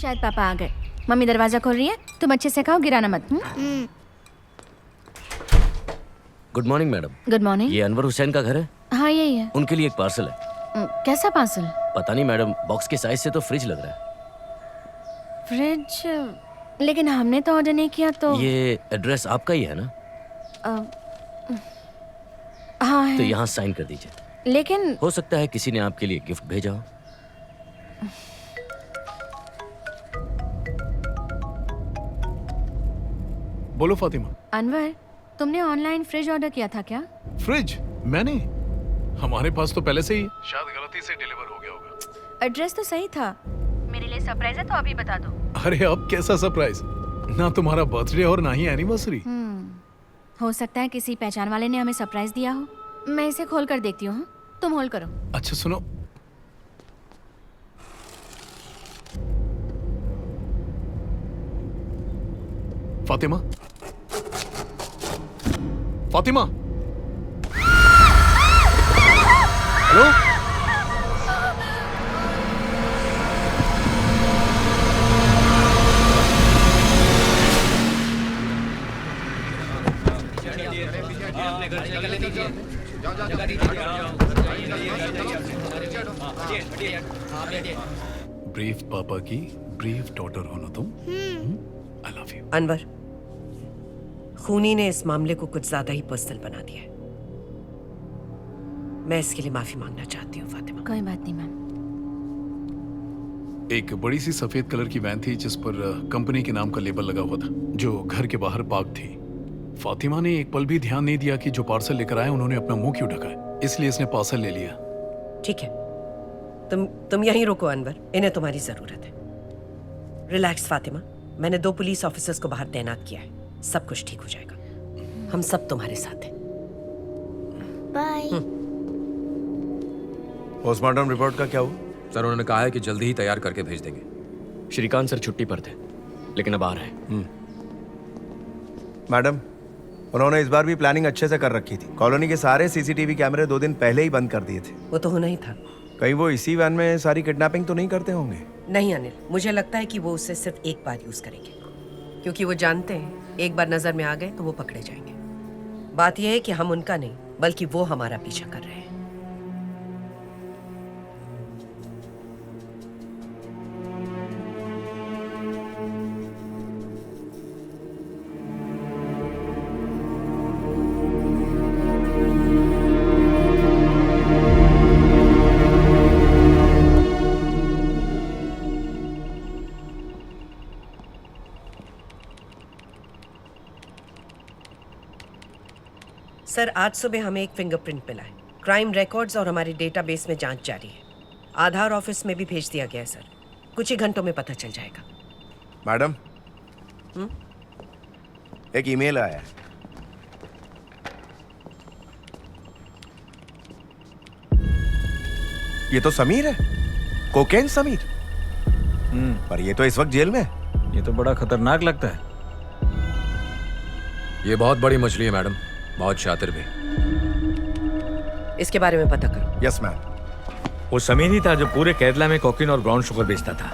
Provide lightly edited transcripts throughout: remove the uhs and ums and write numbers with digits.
शायद पापा आ गए। मम्मी दरवाजा खोल रही है, तुम अच्छे से खाओ, गिराना मत। Good morning madam. Good morning. ये अनवर हुसैन का घर है? हाँ यही है। उनके लिए एक पार्सल है। कैसा पार्सल? पता नहीं मैडम, बॉक्स के साइज से तो फ्रिज लग रहा है। फ्रिज? लेकिन हमने तो ऑर्डर नहीं किया। तो ये एड्रेस आपका ही है ना? हाँ है। तो यहाँ साइन कर दीजिए। लेकिन हो सकता है किसी ने आपके लिए गिफ्ट भेजा हो। बोलो फातिमा। अनवर, तुमने ऑनलाइन फ्रिज ऑर्डर किया था क्या? फ्रिज? मैंने? हमारे पास तो पहले से ही शायद गलती से डिलीवर हो गया होगा। एड्रेस तो सही था। मेरे लिए सरप्राइज है तो अभी बता दो। अरे अब कैसा सरप्राइज? ना तुम्हारा बर्थडे और ना ही एनिवर्सरी। हो सकता है किसी पहचान वाले ने हमें सरप्राइज दिया हो। मैं इसे खोल कर देखती हूँ। तुम होल्ड करो। अच्छा सुनो, फातिमा, फातिमा, हेलो? ब्रीफ पापा की ब्रीफ डॉटर हो ना तुम। I love you. अनवर, खूनी ने इस मामले को कुछ ज्यादा ही पर्सनल बना दिया है। मैं इसके लिए माफी मांगना चाहती हूँ फातिमा। कोई बात नहीं मैम। एक बड़ी सी सफेद कलर की वैन थी जिस पर कंपनी के नाम का लेबल लगा हुआ था, जो घर के बाहर पार्क थी। फातिमा ने एक पल भी ध्यान नहीं दिया कि जो पार्सल लेकर आए उन्होंने अपना मुंह क्यों ढका है, इसलिए इसने पार्सल ले लिया। ठीक है, तुम यहीं रुको अनवर, इन्हें तुम्हारी जरूरत है। रिलैक्स फातिमा, मैंने 2 पुलिस ऑफिसर्स को बाहर तैनात किया है। सब कुछ ठीक हो जाएगा। हम सब तुम्हारे साथ हैं। बाय। पोस्टमार्टम रिपोर्ट का क्या हुआ? सर उन्होंने कहा है कि जल्दी ही तैयार करके भेज देंगे। श्रीकांत सर छुट्टी पर थे, लेकिन अब आ रहे हैं। मैडम, उन्होंने इस बार भी प्लानिंग अच्छे से कर रखी थी। कॉलोनी के सारे सीसीटीवी कैमरे 2 दिन पहले ही बंद कर दिए थे। वो तो होना ही था। कहीं वो इसी वैन में सारी किडनैपिंग तो नहीं करते होंगे? नहीं अनिल, मुझे लगता है कि वो उसे सिर्फ एक बार यूज करेंगे, क्योंकि वो जानते हैं एक बार नजर में आ गए तो वो पकड़े जाएंगे। बात यह है कि हम उनका नहीं बल्कि वो हमारा पीछा कर रहे हैं। सर, आज सुबह हमें एक फिंगरप्रिंट मिला है। क्राइम रिकॉर्ड्स और हमारे डेटाबेस में जांच जारी है। आधार ऑफिस में भी भेज दिया गया है सर। कुछ ही घंटों में पता चल जाएगा। मैडम, एक ईमेल आया है। ये तो समीर है, कोकेन समीर। पर ये तो इस वक्त जेल में है। ये तो बड़ा खतरनाक लगता है। ये बहुत बड़ी मछली है मैडम, बहुत शातिर भी। इसके बारे में पता करो। Yes ma'am. वो समीर ही था जो पूरे केरला में कोकीन और ब्राउन शुगर बेचता था।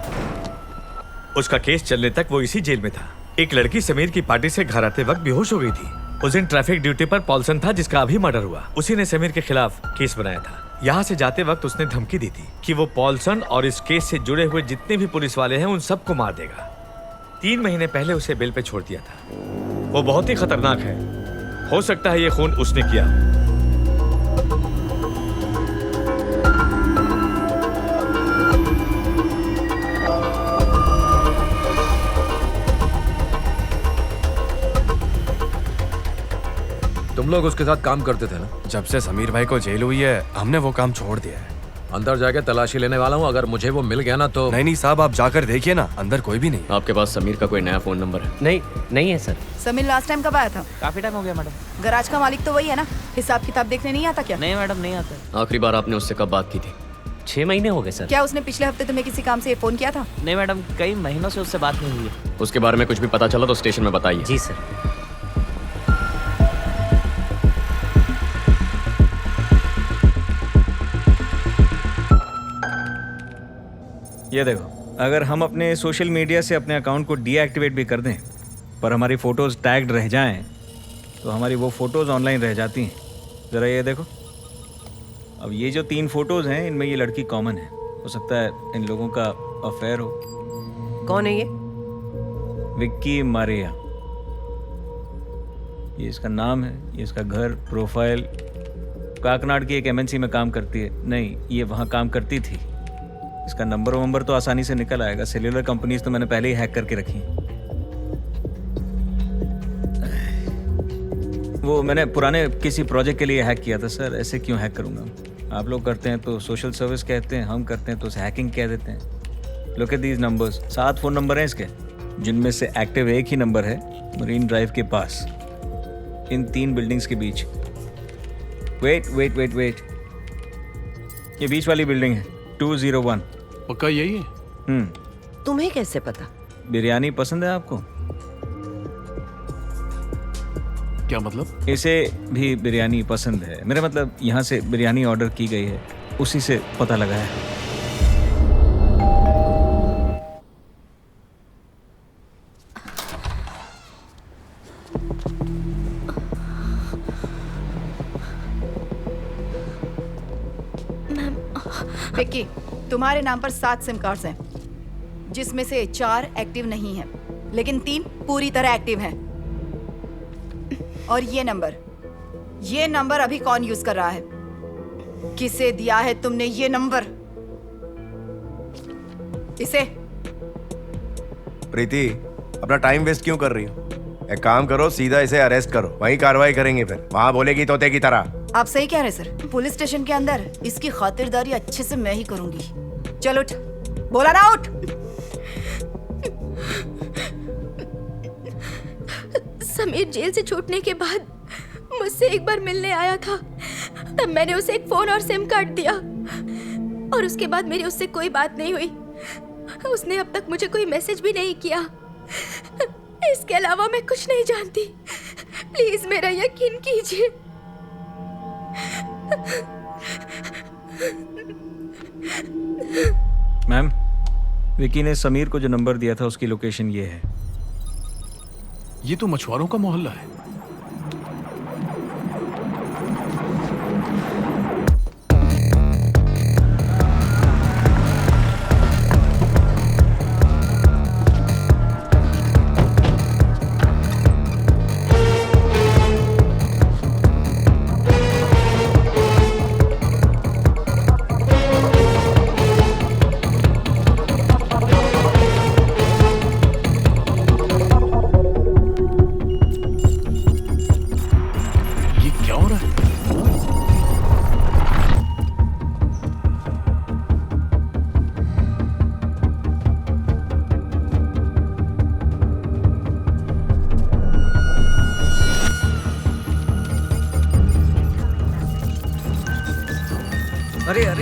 उसका केस चलने तक वो इसी जेल में था। एक लड़की समीर की पार्टी से घर आते वक्त बेहोश हो गई थी। उस दिन ट्रैफिक ड्यूटी पर पॉल्सन था जिसका अभी मर्डर हुआ। उसी ने समीर के खिलाफ केस बनाया था। यहाँ से जाते वक्त उसने धमकी दी थी कि वो पॉल्सन और इस केस से जुड़े हुए जितने भी पुलिस वाले हैं उन सबको मार देगा। 3 महीने पहले उसे बेल पे छोड़ दिया था। वो बहुत ही खतरनाक है। हो सकता है ये खून उसने किया। तुम लोग उसके साथ काम करते थे ना? जब से समीर भाई को जेल हुई है हमने वो काम छोड़ दिया है। अंदर जाके तलाशी लेने वाला हूँ, अगर मुझे वो मिल गया ना तो। नहीं साहब, आप जाकर देखिए ना, अंदर कोई भी नहीं। आपके पास समीर का कोई नया फोन नंबर है? नहीं है सर। समीर लास्ट टाइम कब आया था? काफी टाइम हो गया मैडम। गराज का मालिक तो वही है ना? हिसाब किताब देखने नहीं आता क्या? नहीं मैडम, नहीं आता। आखिरी बार आपने उससे कब बात की थी? 6 महीने हो गए सर। क्या उसने पिछले हफ्ते तुम्हें किसी काम से फोन किया था? नहीं मैडम, कई महीनों से उससे बात नहीं हुई है। उसके बारे में कुछ भी पता चला तो स्टेशन में बताइए। जी सर। ये देखो, अगर हम अपने सोशल मीडिया से अपने अकाउंट को डीएक्टिवेट भी कर दें पर हमारी फ़ोटोज़ टैग्ड रह जाएं तो हमारी वो फ़ोटोज़ ऑनलाइन रह जाती हैं। ज़रा ये देखो, अब ये जो 3 फ़ोटोज़ हैं इनमें ये लड़की कॉमन है। हो सकता है इन लोगों का अफेयर हो। कौन है ये? विक्की मारिया, ये इसका नाम है, ये इसका घर, प्रोफाइल। काकनाड की एक एमएनसी में काम करती है। नहीं, ये वहाँ काम करती थी। इसका नंबर तो आसानी से निकल आएगा। सेल्यूलर कंपनीज तो मैंने पहले ही हैक करके रखी हैं। वो मैंने पुराने किसी प्रोजेक्ट के लिए हैक किया था सर। ऐसे क्यों हैक करूँगा? आप लोग करते हैं तो सोशल सर्विस कहते हैं, हम करते हैं तो उसे हैकिंग कह देते हैं। Look at these numbers. 7 phone number हैं इसके, जिनमें से एक्टिव एक ही नंबर है मरीन ड्राइव के पास, इन 3 बिल्डिंग्स के बीच। वेट, ये बीच वाली बिल्डिंग है 201। पक्का यही है? तुम्हें कैसे पता? बिरयानी पसंद है आपको? क्या मतलब? इसे भी बिरयानी पसंद है। मेरा मतलब यहाँ से बिरयानी ऑर्डर की गई है, उसी से पता लगा है। विक्की, तुम्हारे नाम पर 7 सिम कार्ड्स हैं, जिसमें से 4 एक्टिव नहीं हैं, लेकिन 3 पूरी तरह एक्टिव हैं। और ये नंबर अभी कौन यूज कर रहा है? किसे दिया है तुमने ये नंबर? इसे? प्रीति, अपना टाइम वेस्ट क्यों कर रही हो? एक काम करो, सीधा इसे अरेस्ट करो, वहीं कार्रवाई करेंगे। फिर वहां बोलेगी तोते की तरह। आप सही कह रहे सर। पुलिस स्टेशन के अंदर इसकी खातिरदारी अच्छे से मैं ही करूंगी। चल उठ, बोला ना उठ। समीर जेल से छूटने के बाद मुझसे एक बार मिलने आया था, तब मैंने उसे एक फोन और सिम कार्ड दिया, और उसके बाद मेरी उससे कोई बात नहीं हुई। उसने अब तक मुझे कोई मैसेज भी नहीं किया। इसके अलावा मैं कुछ नहीं जानती। प्लीज मेरा यकीन कीजिए। मैम, विकी ने समीर को जो नंबर दिया था उसकी लोकेशन ये है। ये तो मछुआरों का मोहल्ला है।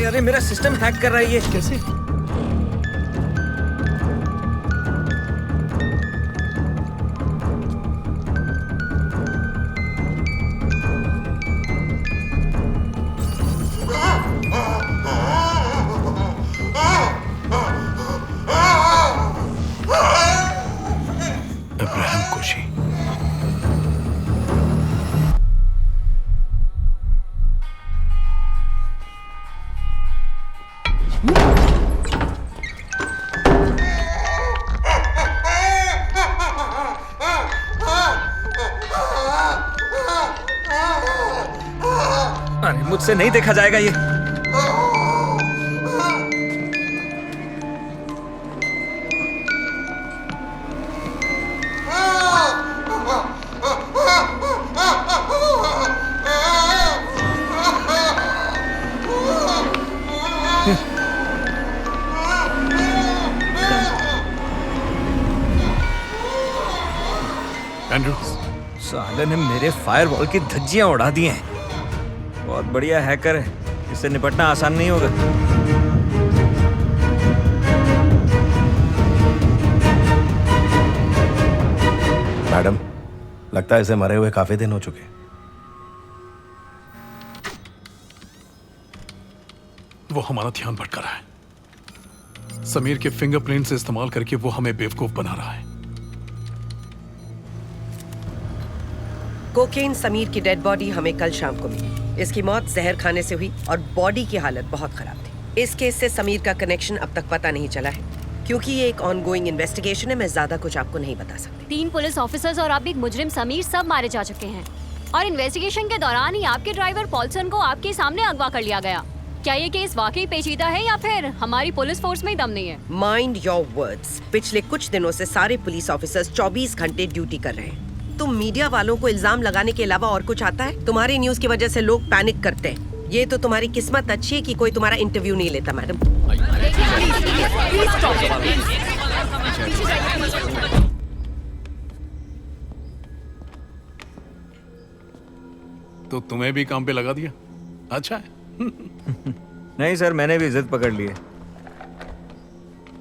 अरे मेरा सिस्टम हैक कर रहा है ये। कैसे? इब्राहिम कोशी। अरे मुझसे नहीं देखा जाएगा ये। एंड्रू, साले ने मेरे फायरवॉल की धज्जियां उड़ा दी हैं। बहुत बढ़िया हैकर है, इससे निपटना आसान नहीं होगा। मैडम, लगता है इसे मरे हुए काफी दिन हो चुके। वो हमारा ध्यान भटका रहा है। समीर के फिंगरप्रिंट्स इस्तेमाल करके वो हमें बेवकूफ बना रहा है। कोकेन समीर की डेड बॉडी हमें कल शाम को मिली। इसकी मौत जहर खाने से हुई और बॉडी की हालत बहुत खराब थी। इस केस से समीर का कनेक्शन अब तक पता नहीं चला है। क्योंकि ये एक ऑनगोइंग इन्वेस्टिगेशन है, मैं ज्यादा कुछ आपको नहीं बता सकती। 3 पुलिस ऑफिसर्स और आप एक मुजरिम समीर सब मारे जा चुके हैं और इन्वेस्टिगेशन के दौरान ही आपके ड्राइवर पॉल्सन को आपके सामने अगवा कर लिया गया। क्या ये केस वाकई पेचीदा है या फिर हमारी पुलिस फोर्स में ही दम नहीं है? Mind your words. पिछले कुछ दिनों से सारे पुलिस ऑफिसर्स 24 घंटे ड्यूटी कर रहे हैं। तुम मीडिया वालों को इल्जाम लगाने के अलावा और कुछ आता है? तुम्हारी न्यूज की वजह से लोग पैनिक करते हैं। ये तो तुम्हारी किस्मत अच्छी है कि कोई तुम्हारा इंटरव्यू नहीं लेता मैडम। तो तुम्हें भी काम पे लगा दिया? अच्छा है। नहीं सर, मैंने भी जिद पकड़ ली है।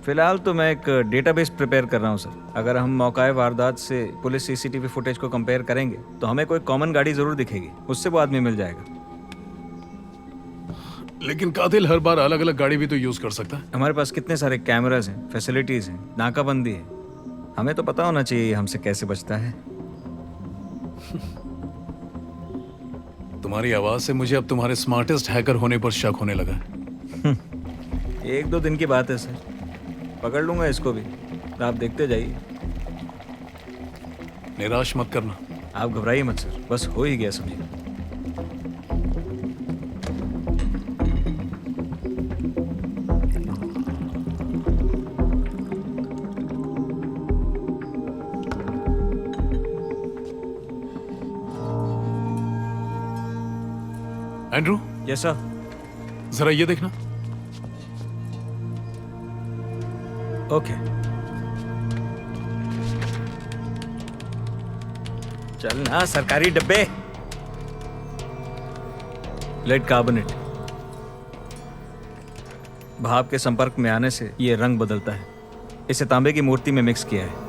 फिलहाल तो मैं एक डेटाबेस प्रिपेयर कर रहा हूँ सर। अगर हम मौकाए वारदात से पुलिस सीसीटीवी फुटेज को कंपेयर करेंगे तो हमें कोई कॉमन गाड़ी जरूर दिखेगी, उससे वो आदमी मिल जाएगा। लेकिन कातिल हर बार अलग अलग गाड़ी भी तो यूज कर सकता है। हमारे पास कितने सारे कैमरास हैं, फैसिलिटीज हैं, नाकाबंदी है। हमें तो पता होना चाहिए हमसे कैसे बचता है। तुम्हारी आवाज से मुझे अब तुम्हारे स्मार्टेस्ट हैकर होने पर शक होने लगा है। 1-2 दिन की बात है सर, पकड़ लूंगा इसको भी। आप देखते जाइए। निराश मत करना। आप घबराइए मत सर, बस हो ही गया समझिए। एंड्रू। Yes sir. जरा ये देखना। ओके। चलना सरकारी डब्बे। Lead carbonate. भाप के संपर्क में आने से ये रंग बदलता है। इसे तांबे की मूर्ति में मिक्स किया है।